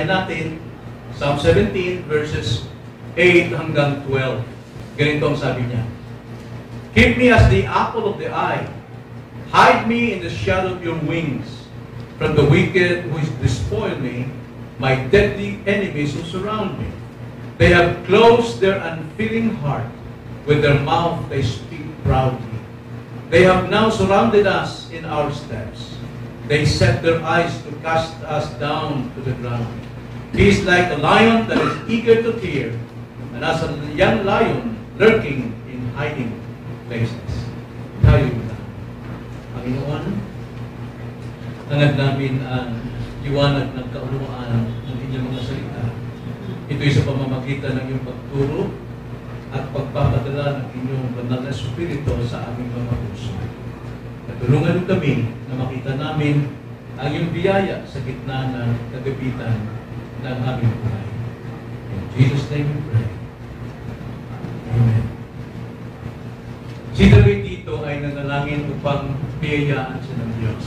basahin natin, Psalm 17 verses 8 hanggang 12. Ganito ang sabi niya. Keep me as the apple of the eye. Hide me in the shadow of your wings. From the wicked who despoil me, my deadly enemies who surround me. They have closed their unfeeling heart. With their mouth they speak proudly. They have now surrounded us in our steps. They set their eyes to cast us down to the ground. He is like a lion that is eager to tear, and as a young lion lurking in hiding places. Tayo na. Panginoon, hangad namin ang liwanag ng kaunawaan ng inyong mga salita. Ito'y sa pamamagitan ng iyong pagturo at pagpapadala ng inyong banal na Espiritu sa aming mga puso. Tulungan kami na makita namin ang iyong biyaya sa gitna ng kagapitan ng aming buhay. In Jesus' name we pray. Amen. Si David dito ay nanalangin upang biyayaan siya ng Diyos.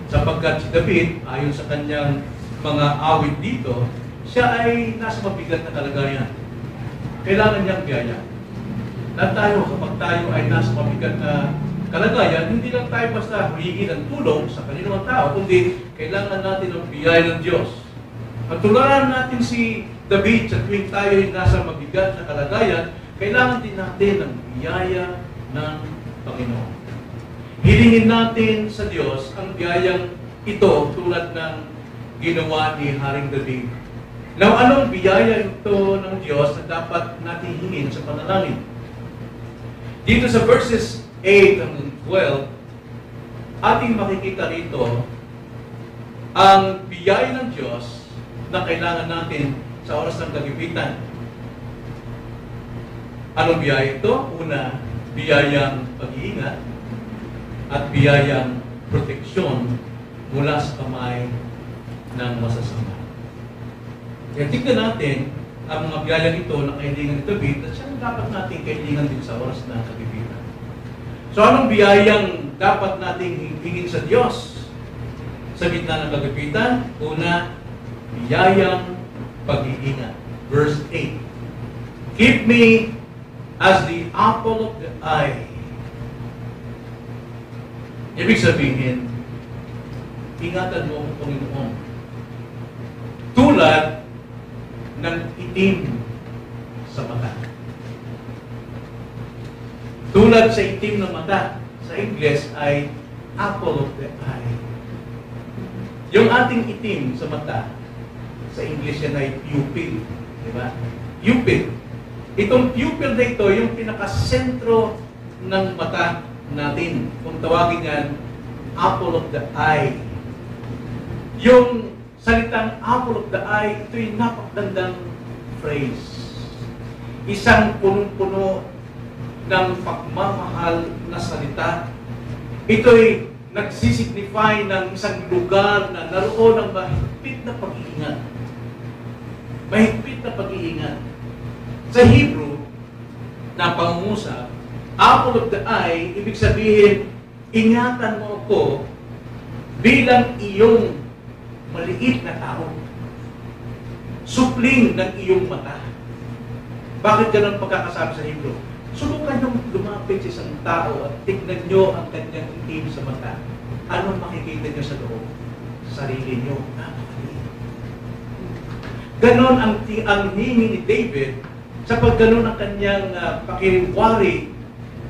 Sapagkat si David, ayon sa kanyang mga awit dito, siya ay nasa mabigat na kalagayan. Kailangan niyang biyaya. At tayo, kapag tayo ay nasa mabigat na kalagayan, hindi lang tayo basta humingi ng tulong sa kaninong tao, kundi kailangan natin ang biyaya ng Diyos. Patularan natin si David sa tuwing tayo ay nasa mabigat na kalagayan, kailangan din natin ang biyaya ng Panginoon. Hilingin natin sa Diyos ang biyayang ito tulad ng ginawa ni Haring David. Now, anong biyaya ito ng Diyos na dapat natin hingin sa panalangin? Dito sa verses 8 and 12, ating makikita rito ang biyaya ng Diyos na kailangan natin sa oras ng kagipitan. Anong biyaya ito? Una, biyayang pag-iingat at biyayang proteksyon mula sa kamay ng masasama. Kaya tignan natin ang mga biyayang ito na kailangan ni David at siyang dapat natin kailangan din sa oras ng kagipitan. So anong biyayang dapat nating hingin sa Diyos sa gitna ng kagipitan? Una, biyayang pag-iingat. Verse 8. Keep me as the apple of the eye. Ibig sabihin, ingatan mo ang Panginoon. Tulad ng itim sa mata. Tulad sa itim ng mata, sa Ingles ay apple of the eye. Yung ating itim sa mata, sa English yan ay pupil. Diba? Pupil. Itong pupil na ito, yung pinakasentro ng mata natin. Kung tawagin yan, apple of the eye. Yung salitang apple of the eye, ito'y napakagandang phrase. Isang punong-puno ng pagmamahal na salita. Ito'y nagsisignify ng isang lugar na naroon ng mahigpit na pag-iingat. Mahigpit na pag-iingat. Sa Hebrew, na pangungusap, apple of the eye, ibig sabihin, ingatan mo ako bilang iyong maliit na tao. Supling ng iyong mata. Bakit ganun pagkakasabi sa Hebrew? Subukan niyong lumapit sa isang tao at tignan niyo ang kanyang itim sa mata. Anong makikita niyo sa loob? Sarili niyo. Napakaliit. Ganon ang hingin ni David sa pagganon ang kanyang pakiriwari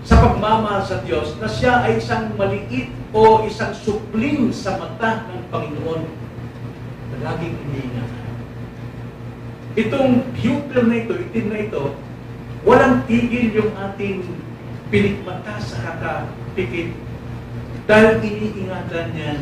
sa pagmamahal sa Diyos na siya ay isang maliit o isang supling sa mata ng Panginoon na laging iniingatan. Itong pupil na ito, itim na ito, walang tigil yung ating pinikmata sa kakapikit dahil iniingatan yan.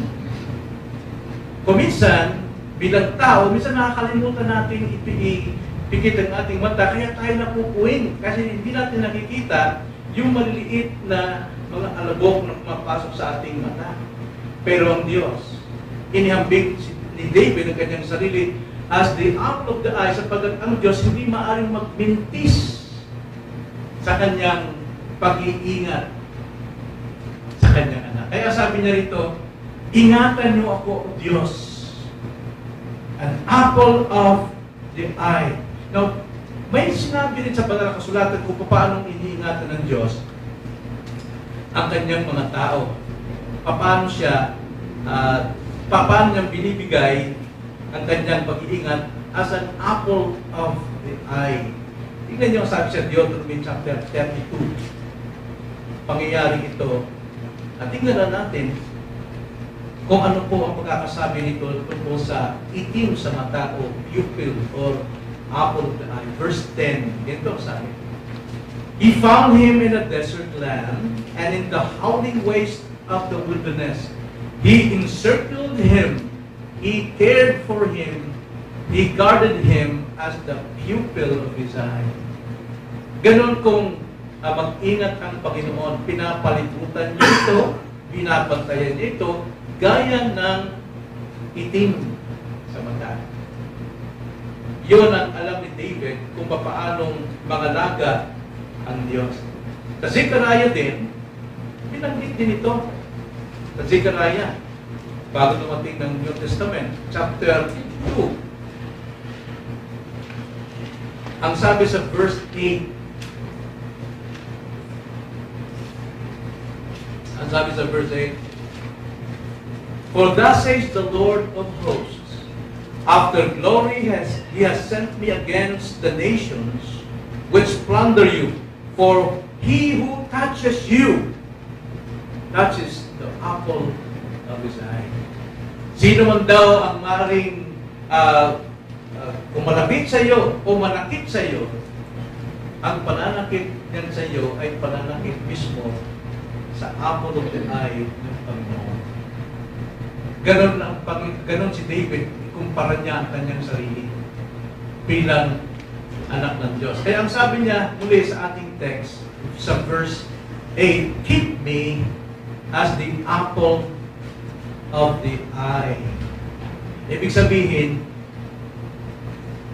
Kung minsan, bilang tao, minsan nakakalimutan natin ipikit ang ating mata, kaya tayo napupuwing kasi hindi natin nakikita yung maliliit na mga alabok na pumapasok sa ating mata. Pero ang Diyos, inihambing ni David ang kanyang sarili as the apple of the eye, sapagkat ang Diyos hindi maaaring magmintis sa kanyang pag-iingat sa kanyang anak. Kaya sabi niya rito, ingatan niyo ako, O Diyos. An apple of the eye. Now, may sinabi rin sa banal na kasulatan kung paano iniingatan ng Diyos ang kanyang mga tao. Paano siya, paano niyang binibigay ang kanyang pag-iingat as an apple of the eye. Tingnan niyo ang sabi sa Deuteronomy chapter 32. Pangyayari ito. At tingnan na natin kung ano po ang pagkakasabi nito tungkol sa itim sa mata o pupil or apple of the eye. Verse 10, ito sabi. He found him in a desert land and in the howling waste of the wilderness. He encircled him, he cared for him, he guarded him as the pupil of his eye. Ganon kung mag-ingat ang Panginoon, pinapalibutan niyo ito, binabantayan niyo ito, gaya ng itim sa mata. Yun ang alam ni David kung paanong mangalaga ang Diyos. Sa Zechariah din, binanggit din ito. Sa Zechariah, bago dumating ng New Testament, chapter 2. Ang sabi sa verse 8, ang sabi sa verse 8, For thus says the Lord of hosts, after glory he has sent me against the nations which plunder you, for he who touches you touches the apple of his eye. Sino man daw ang maring kung malapit sa iyo o manakit sa iyo, ang pananakit niyan sa iyo ay pananakit mismo sa apple of the eye ng Panginoon. Ganon si David, ikumpara niya ang kanyang sarili bilang anak ng Diyos. Kaya ang sabi niya muli sa ating text, sa verse 8, keep me as the apple of the eye. Ibig sabihin,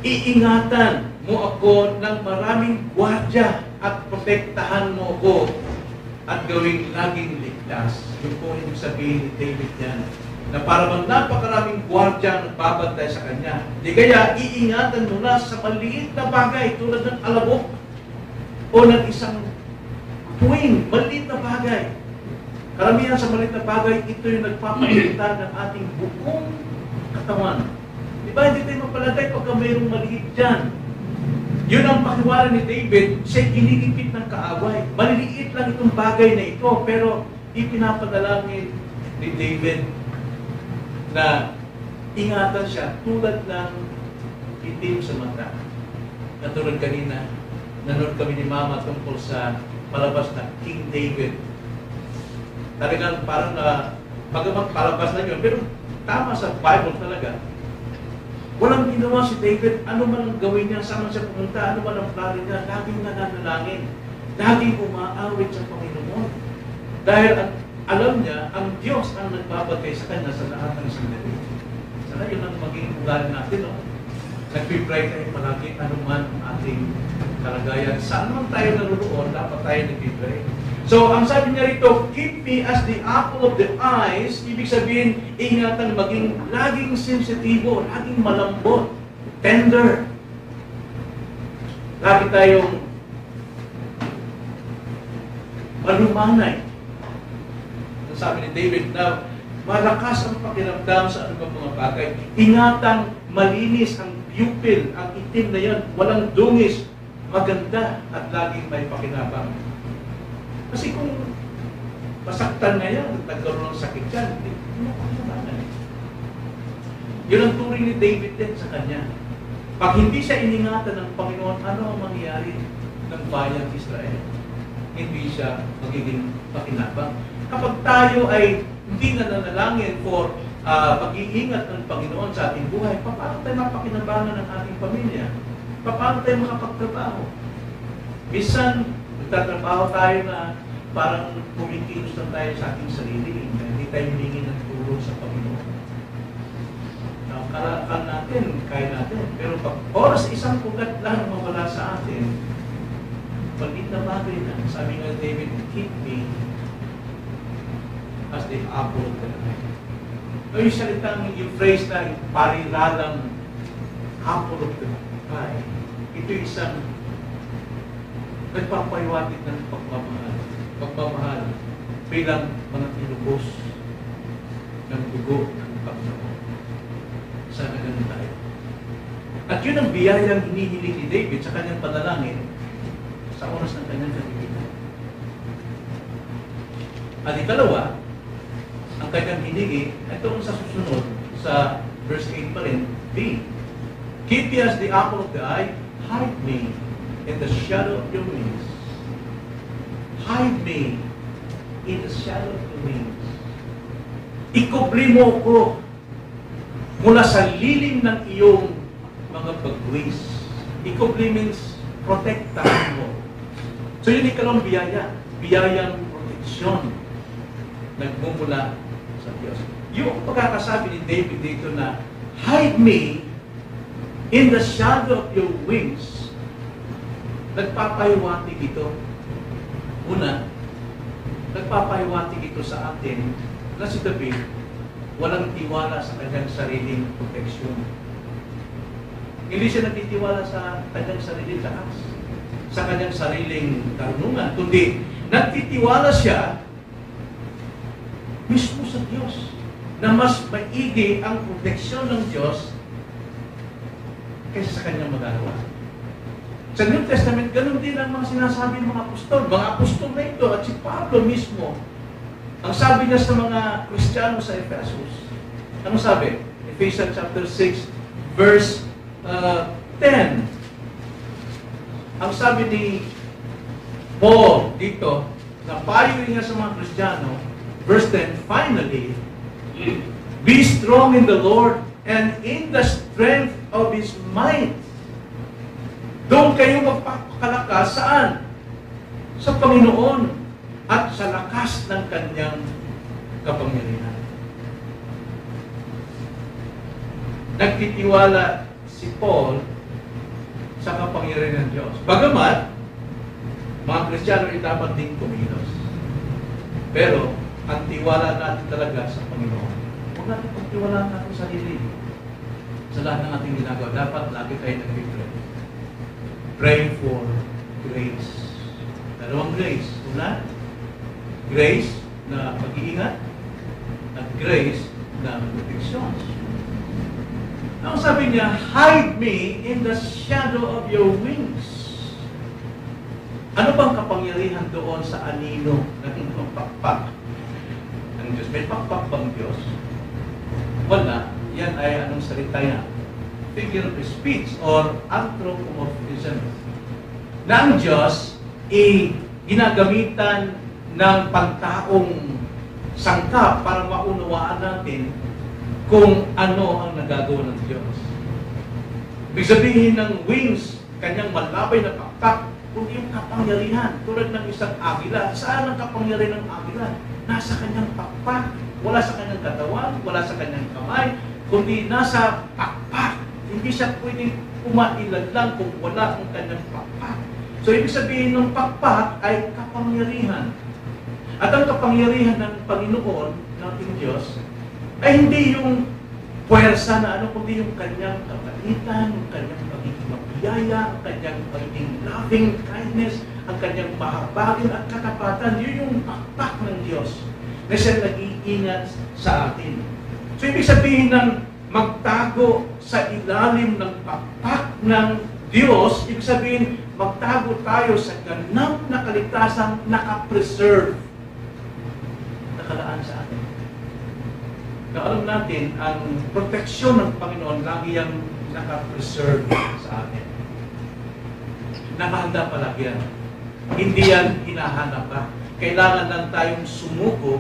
iingatan mo ako ng maraming gwardiya at protektahan mo ako at gawing laging ligtas. Yung po ibig sabihin ni David yan, na para bang napakaraming gwardiya ang nagbabantay sa kanya. Di kaya iingatan mo na sa maliit na bagay tulad ng alabok o ng isang tuwing maliit na bagay. Karamihan sa maliit na bagay, ito yung nagpapakita ng ating buong katawan. Diba, hindi tayo mapalagay pagka mayroong maliit dyan. Yun ang pakiwala ni David, siya ginigipit ng kaaway. Maliliit lang itong bagay na ito, pero ipinapadalangin ni David na ingatan siya tulad ng itim sa mata. Natulad kanina, nanood kami ni Mama tungkol sa palabas na King David. Talagang parang pagkamang palabas na yun, pero tama sa Bible talaga. Walang ginawa si David, ano man ang gawin niya, saan man siya pumunta, ano man ang plano niya, laging nananalangin, laging umaawit sa Panginoon. Dahil alam niya, ang Diyos ang nagbabagay sa kanya sa lahat ng sandali. Sana yun ang maging ugali natin, no? Nag-pray tayo palagi, anuman ang ating kalagayan. Saan man tayo naroon, dapat tayo nag-pray. So, ang sabi niya rito, keep me as the apple of the eyes, ibig sabihin, ingatan maging laging sensitibo, laging malambot, tender. Lagi tayong malumanay. Sabi ni David na malakas ang pakiramdam sa anumang mga bagay. Ingatan, malinis ang pupil, ang itim na yan, walang dungis, maganda at laging may pakinabang. Kasi kung masaktan na yan, nagkaroon ng sakit yan, hindi mo pakinabangan. Yun ang turing ni David din sa kanya. Pag hindi siya iningatan ng Panginoon, ano ang mangyayari ng bayang Israel? Hindi siya magiging pakinabang. Kapag tayo ay hindi nananalangin for pag-iingat ng Panginoon sa ating buhay, paano tayo mapakinabangan ng ating pamilya? Paano tayo makapagtrabaho? Minsan, nagtatrabaho tayo na parang kumikilos lang tayo sa ating sarili. Hindi tayo humingi ng tulong sa Panginoon. Karakan natin, kaya natin. Pero pag oras isang ugat lang mawala sa atin, palit na bagay na. Sabi nga David, keep me as the apple of the eye. Yung salitang, yung phrase na parilalang apple of the eye. Ito isang nagpapaywatig ng pagmamahal. Pagmamahal bilang mga tinubos ng dugo ng Panginoon. Sana ganun tayo. At yun ang biyayang hinihiling ni David sa kanyang panalangin sa oras ng kanyang kalimutan. At ikalawa, ang kanyang hiningi, ito sa susunod, sa verse 8 pa rin, B. Keep me as the apple of the eye, hide me in the shadow of your wings. Hide me in the shadow of your wings. Ikubli mo ko mula sa lilim ng iyong mga pagwis. Ikubli means protektahan mo. So yun ikalawang biyaya. Biyayang proteksyon. Nagmumula sa Diyos. Yung pagkakasabi ni David dito na, hide me in the shadow of your wings. Nagpapahiwatig ito. Una, nagpapahiwatig ito sa atin na si David walang tiwala sa kanyang sariling proteksyon. Hindi siya nagtitiwala sa kanyang sariling lakas, sa kanyang sariling karunungan, kundi nagtitiwala siya mismo sa Diyos, na mas maigi ang proteksyon ng Diyos kaysa sa kanyang magagawa. Sa New Testament, ganun din ang mga sinasabi ng mga apostol. Mga apostol na ito at si Pablo mismo, ang sabi niya sa mga Kristiyano sa Ephesus, ano sabi? Ephesians chapter 6, verse 10. Ang sabi ni Paul dito, na payo niya sa mga Kristiyano, verse 10, finally, be strong in the Lord and in the strength of His might. Doon kayo magpapakalakas saan? Sa Panginoon at sa lakas ng Kanyang kapangyarihan. Nagtitiwala si Paul sa kapangyarihan ng Diyos. Bagamat, mga Kristiyano ay dapat din kumilos. Pero, ang tiwala natin talaga sa Panginoon. Huwag natin pagtiwalaan natin sa sarili. Sa lahat ng ating ginagawa, dapat lagi tayo nag-pray. Pray for grace. Dalawang grace. Una, grace na pag-iingat at grace na protection. Ang sabi niya, hide me in the shadow of your wings. Ano bang kapangyarihan doon sa anino ng inyong pakpak ng Diyos? May pakpak bang Diyos? Wala. Yan ay anong salita yan? Figure of speech or anthropomorphism. Na ang Diyos ginagamitan ng pagtaong sangkap para maunawaan natin kung ano ang nagagawa ng Diyos. Ibig sabihin ng wings, kanyang malabay na pakpak, kundi yung kapangyarihan, tulad ng isang agila. Saan ang kapangyarihan ng agila? Nasa kanyang pakpak. Wala sa kanyang katawan, wala sa kanyang kamay, kundi nasa pakpak. Hindi siya pwedeng umailan lang kung wala ang kanyang pakpak. So, ibig sabihin ng pakpak ay kapangyarihan. At ang kapangyarihan ng Panginoon, ng ating Diyos, ay hindi yung puwersa na ano, kundi yung kanyang kabaitan, yung kanyang pagiging mabiyaya, ang kanyang pagiging loving kindness, ang kanyang mahabagin at katapatan. Yun yung pakpak ng Diyos na siya nag-iingat sa atin. So, ibig sabihin ng magtago sa ilalim ng pakpak ng Diyos, ibig sabihin, magtago tayo sa ganap na kaligtasang nakapreserve, nakalaan sa atin. Na alam natin, ang proteksyon ng Panginoon lagi yung nakapreserve sa atin. Nakahanda palagi yan. Hindi yan hinahanap pa. Kailangan lang tayong sumuko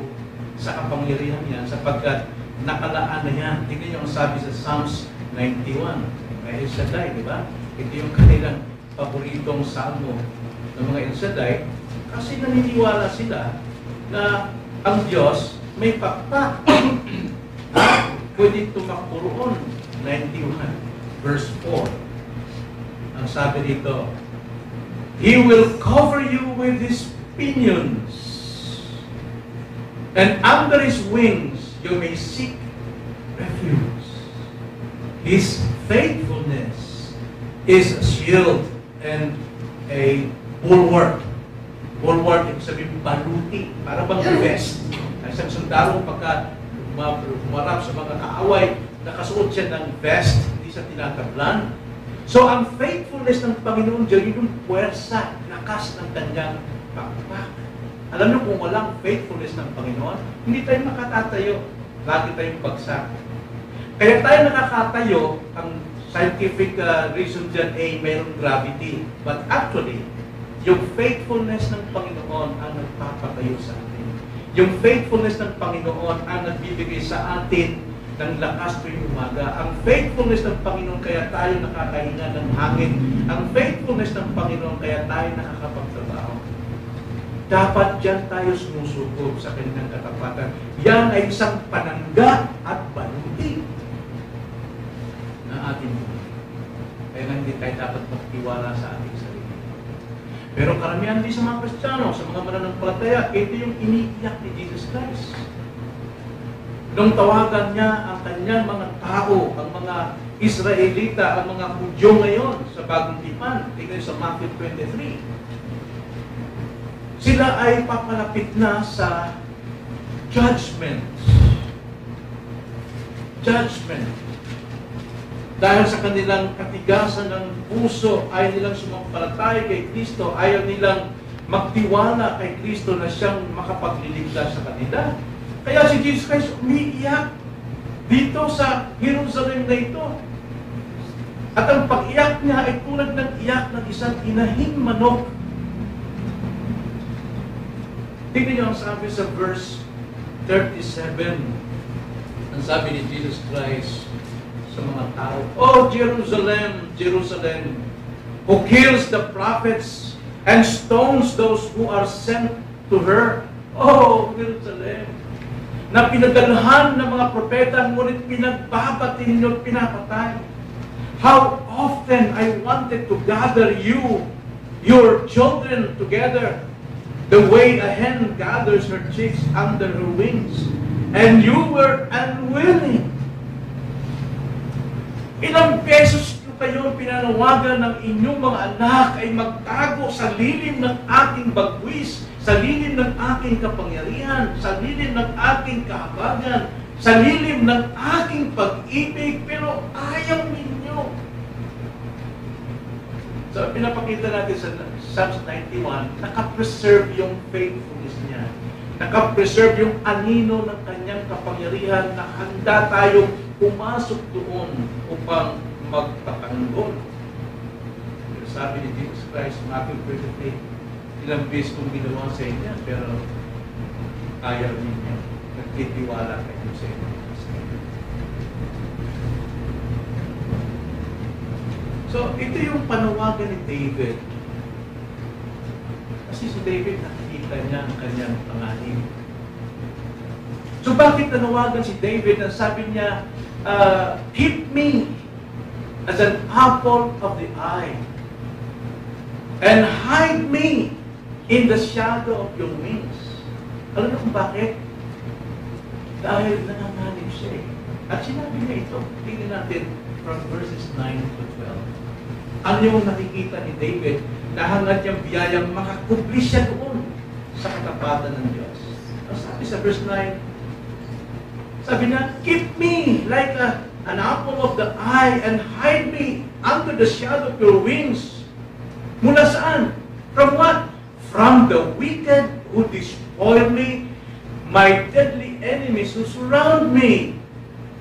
sa kapangyarihan yan sapagkat nakalaan na yan. Tingnan niyo ang sabi sa Psalms 91. May El Shaddai, di ba? Ito yung kanilang paboritong salmo ng mga El Shaddai kasi naniniwala sila na ang Diyos may pakpak. Pwede tumakbo roon. 91 verse 4. Ang sabi dito, He will cover you with His pinions, and under His wings you may seek refuge. His faithfulness is a shield and a bulwark. Bulwark, ibig sabihin, baluti. Para bang vest. Ang isang sundalo, pagka humarap sa mga kaaway, nakasuot siya ng vest, hindi siya tinatablan. So, ang faithfulness ng Panginoon diyan, yung puwersa, lakas ng kanyang pakpak. Alam niyo, kung walang faithfulness ng Panginoon, hindi tayo makatatayo. Lagi tayong bagsak. Kaya tayo nakakatayo, ang scientific reason dyan ay mayroong gravity. But actually, yung faithfulness ng Panginoon ang nagpapatayo sa atin. Yung faithfulness ng Panginoon ang nagbibigay sa atin ng lakas tuwing umaga. Ang faithfulness ng Panginoon kaya tayo nakakahinga ng hangin. Ang faithfulness ng Panginoon kaya tayo nakakapagtrabaho. Dapat dyan tayo sumusukob sa kanyang katapatan. Yan ay isang panangga at baluti na ating buhay. Kaya hindi tayo dapat magtiwala sa ating sarili. Pero karamihan din sa mga Kristiyano, sa mga mananampalataya, ito yung iniiyak ni Jesus Christ. Nung tawagan niya ang kanyang mga tao, ang mga Israelita, ang mga Hudyo ngayon sa Bagong Tipan, tingnan sa Matthew 23, sila ay papalapit na sa judgment. Judgment. Dahil sa kanilang katigasan ng puso, ayaw nilang sumampalataya kay Kristo, ayaw nilang magtiwala kay Kristo na siyang makapagliligtas sa kanila. Kaya si Jesus Christ umiiyak dito sa Jerusalem na ito. At ang pag-iyak niya ay tulad ng iyak ng isang inahing manok. Tingnan niyo ang sabi sa verse 37. Ang sabi ni Jesus Christ sa mga tao, "Oh Jerusalem, Jerusalem, who kills the prophets and stones those who are sent to her. Oh Jerusalem, na pinadalhan ng mga propeta, ngunit pinagbabati ninyo at pinapatay. How often I wanted to gather you, your children, together, the way a hen gathers her chicks under her wings, and you were unwilling." Ilang beses ko kayo pinanawagan ng inyong mga anak ay magtago sa lilim ng aking bagwis, sa lilim ng aking kapangyarihan, sa lilim ng aking kahabagan, sa lilim ng aking pag-ibig, pero ayaw ninyo. So, pinapakita natin sa Psalms 91, nakapreserve yung faithfulness niya. Nakapreserve yung anino ng kanyang kapangyarihan na handa tayong pumasok doon upang magpatanggol. Sabi ni Jesus Christ, Matthew 28, ilang beses kong ginawa sa inyo, pero ayaw ninyo. Nagtitiwala kayo sa inyo. So, ito yung panawagan ni David. Kasi si David, nakikita niya ang kanyang panganib. So, bakit nanawagan si David? Ang sabi niya, keep me as an apple of the eye and hide me in the shadow of your wings. Alam niyo kung bakit? Dahil nanganganib siya eh. At sinabi niya ito, tingnan natin from verses 9 to 12. Ano yung nakikita ni David na hangad niyang biyayang makakubli siya doon sa katapatan ng Diyos. Ang sabi sa verse 9, sabi niya, keep me like an apple of the eye and hide me under the shadow of your wings. Mula saan? From what? From the wicked who despoil me, my deadly enemies who surround me.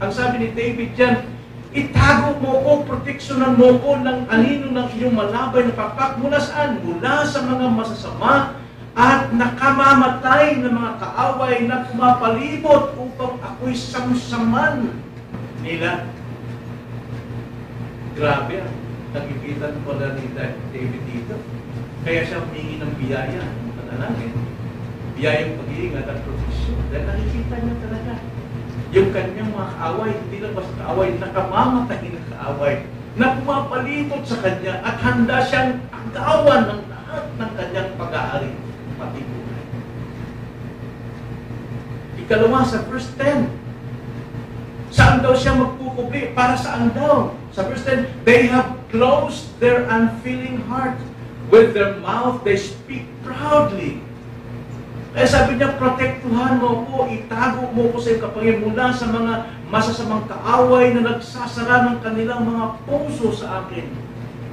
Ang sabi ni David dyan, itago mo ko, proteksyonan mo ko ng anino ng iyong malabay na pakpak. Mula saan? Mula sa mga masasama at nakamamatay ng mga kaaway na pumapalibot upang ako'y samsaman nila. Grabe, nakikita ko pala ni David dito. Kaya siya humingi ng biyaya, ng panalangin. Biyayang pag-iingat at proteksyon. Dahil nakikita niya talaga yung kanyang mga kaaway, hindi lang basta kaaway, nakamamatay na kaaway, na pumapalibot sa kanya at handa siyang agawan ng lahat ng kanyang pag-aari, pati buhay. Ikalawa sa verse 10, saan daw siya magkukubli? Para saan daw? Sa verse 10, they have closed their unfeeling heart. With their mouth, they speak proudly. Kaya sabi niya, protektuhan mo ko, itago mo ko sa iyong kapangyarihan mula sa mga masasamang kaaway na nagsasara ng kanilang mga puso sa akin.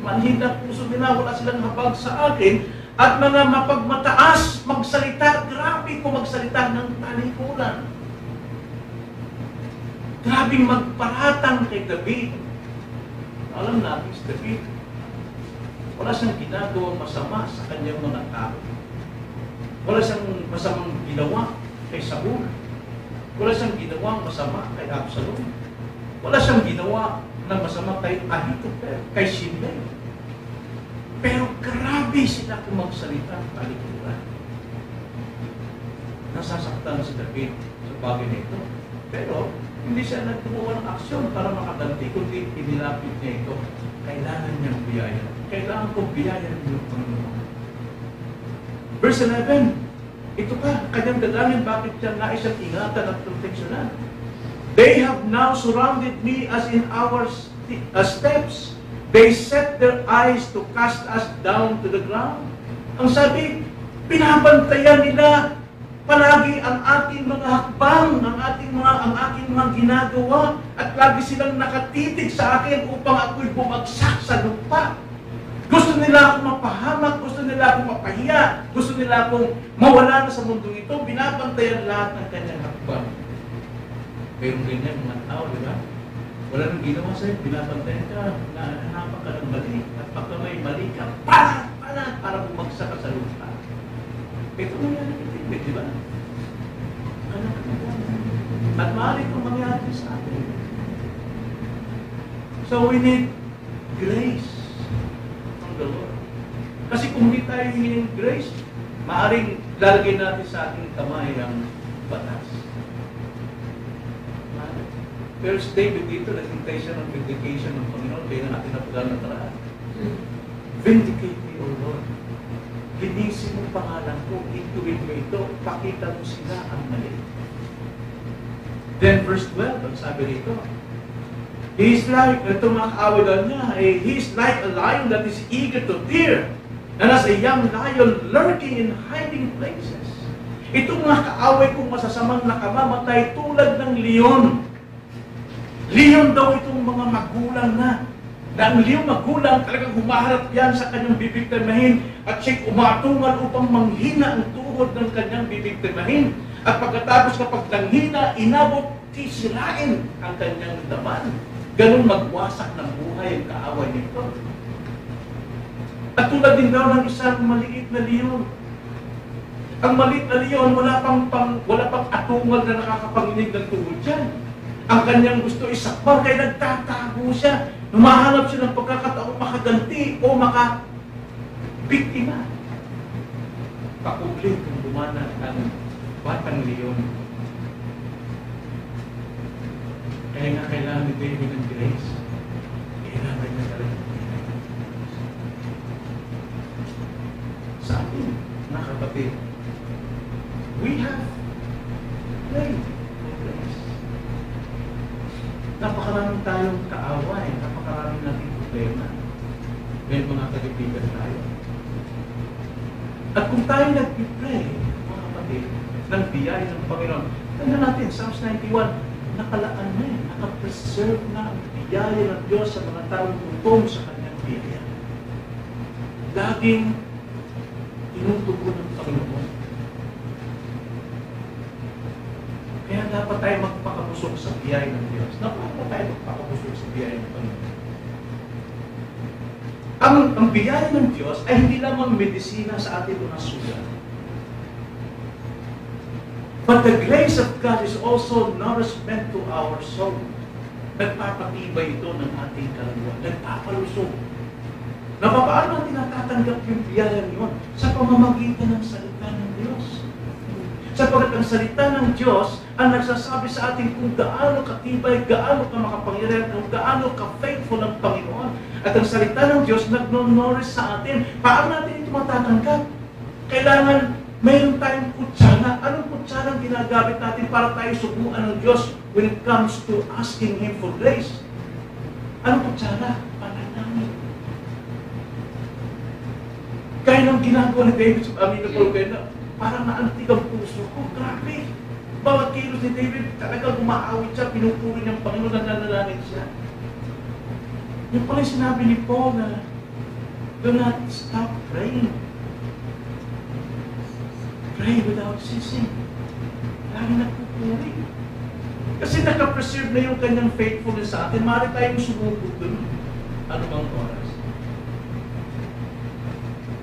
Manhid na puso nila, wala silang habag sa akin. At mga mapagmataas, magsalita, grabe ko magsalita ng talikuran. Grabing magparatang kay David. Alam natin si David, wala siyang ginagawang masama sa kanyang mga tao. Wala siyang masamang ginawa kay Saul. Wala siyang ginawang masama kay Absalom. Wala siyang ginawa na masama kay Ahithophel, kay Shimei. Pero grabe sila kung magsalita ng talikuran. Nasasaktan si David sa bagay nito. Pero hindi siya nagtubuhan ng aksyon para makaganti, kundi inilapit niya ito. Kailangan niyang biyaya. Kailangan kong biyaya ng iyong Panginoon. Verse 11, ito pa, kanyang dalangin, bakit siya nais siyang ingatan at proteksyonan? They have now surrounded me as in our steps. They set their eyes to cast us down to the ground. Ang sabi, pinabantayan nila palagi ang ating mga hakbang, ang aking mga ginagawa, at lagi silang nakatitig sa akin upang ako'y bumagsak sa lupa. Gusto nila akong mapahamak, gusto nila akong mapahiya, gusto nila akong mawala na sa mundo ito, binabantayan lahat ng kanyang hakbang. Pero ganyan mga tao, di ba? Wala nang ginawa sa'yo, binabantayan ka, nahanapak ka ng mali, at pagka may mali ka, para bumagsak ka sa lupa. Ito nangyari kay David, di ba? At maaari itong mangyari sa atin. So we need grace from the Lord. Kasi kung hindi tayo hingin grace, maaaring lalagay natin sa ating kamay ang batas. Pero si David dito, nag-intention ng vindication ng Panginoon, kaya natin napagal na taraan. Vindicate me, O Lord. Linisin mo pangalan ko, ituwid mo ito, pakita mo sila ang mali. Then verse 12, ang sabi rito, he is like, ito mga kaawalan niya, he is like a lion that is eager to tear, and as a young lion lurking in hiding places. Itong mga kaaway kong masasamang nakamamatay tulad ng leon. Leon daw itong mga magulang na ang liyong magulang talagang humaharap yan sa kanyang bibigtimahin at siya'y umatungal upang manghina ang tuhod ng kanyang bibigtimahin. At pagkatapos kapag nanghina, inabot, sisirain ang kanyang laman. Ganun magwasak ng buhay ang kaaway nito. At tulad din daw ng isang maliit na leon. Ang maliit na leon, wala pang atungal na nakakapanginig ng tuhod dyan. Ang kanyang gusto isakbar, kaya nagtatago siya. Humahanap siya ng pagkakataong makaganti o makabiktima. Pakubli kung dumana ang batang leon. Kaya nga kailangan ni David ng grace. Kailangan niya talaga. Sa atin, mga kapatid, we have grace. Napakaraming tayong kaaway, napakaraming nating problema. May mga kaibigan tayo. At kung tayo nag-pray, mga kapatid, ng biyaya ng Panginoon, tanda natin, Psalms 91, nakalaan na yan, nakapreserve na ang biyaya ng Diyos sa mga taong tutom sa kanyang biyaya. Laging tinutugon ng Panginoon. Kaya dapat tayo magpakabusog sa biyaya ng Diyos. Dapat tayo magpakabusog sa biyaya ng Panginoon. Ang biyaya ng Diyos ay hindi lamang medisina sa ating mga sugat. But the grace of God is also nourishment to our soul. Nagpapatibay ito ng ating kaluluwa. Nagpapalusog. Na paano natin natatanggap yung biyaya niyon? Sa pamamagitan ng salita ng Diyos. Sapagkat ang salita ng Diyos ang nagsasabi sa atin kung gaano katibay, gaano ka makapangyarihan, kung gaano ka-faithful ang Panginoon. At ang salita ng Diyos nagno-nourish sa atin. Paano natin ito matatanggap? Kailangan mayroon tayong kutsara. Anong kutsara ang ginagamit natin para tayo subuan ng Diyos when it comes to asking Him for grace? Ano kutsara? Panalangin. Kaya nang ginagawa ni David sa amin na kaya na, parang naantig ang puso ko. Grabe! Bawat kilos ni David, talagang umaawit siya, pinupuri niyang Panginoon, nananalangin siya. Yung pala sinabi ni Paul na, do not stop praying. Pray without ceasing. Lagi nagpupuri. Kasi nakapreserve na yung kanyang faithfulness sa atin. Maaari tayong sumubok dun. Ano bang oras?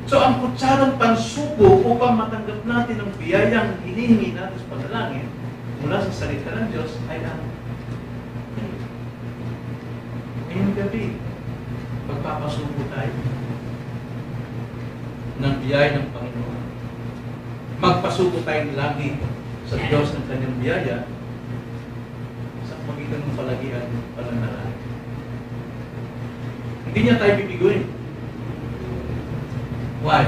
So, ang kutsarang pansubo upang matanggap natin ang biyayang hinihingi natin sa panalangin mula sa salita ng Diyos ay ang ngayong gabi, pagpapasubo tayo ng biyaya ng Panginoon. Magpasubo tayong lagi sa Diyos ng kanyang biyaya sa pagitan ng palagian ng pananalangin. Hindi niya tayo bibiguin. Why?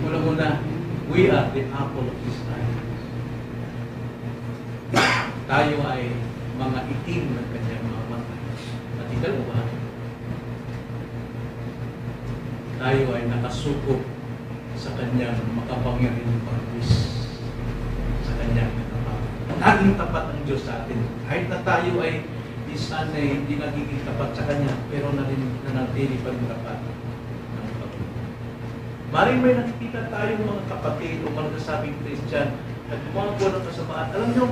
Una-una, we are the apple of His eye. Tayo ay mga itim ng kanyang mga mata. At ikalawa, tayo ay nakasuko sa kanyang makapangyarihang pagwis. Sa kanyang tapat. Naging tapat ang Diyos sa atin. Kahit na tayo ay minsan ay hindi nagiging tapat sa Kanya, pero nanatili pa rin tapat. Maring may nakikita tayong mga kapatid o mga nasabing Christian at gumagawa ng kasamaan. Alam nyo,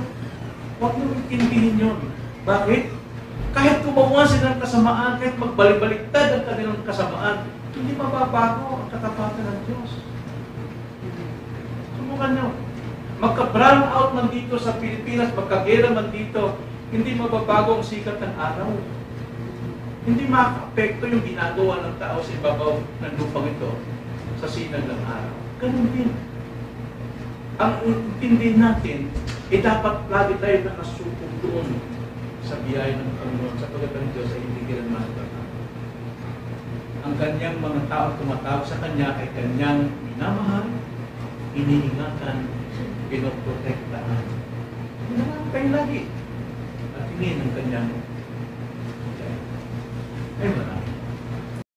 huwag nyo intindihin yun. Bakit? Kahit gumawa sila ng kasamaan, kahit magbalik-baliktad ang kanilang kasamaan, hindi mababago ang katapatan ng Diyos. Subukan nyo. Magka-brown out man dito sa Pilipinas, magkagera man dito, hindi mababago ang sikat ng araw. Hindi maka-apekto yung ginagawa ng tao sa ibabaw ng lupang ito sa sinag ng araw. Ganun din. Ang intindihin natin, dapat lagi tayo nakasupong doon sa biyaya ng Panginoon, sa pagkatang ng Diyos ay hindi kailanman magkakasama. Ang kanyang mga tao tumatawag sa kanya ay kanyang minamahal, iniingatan, pinoprotektahan. Minamahal kayo lagi. At tingin ang kanyang ay marami.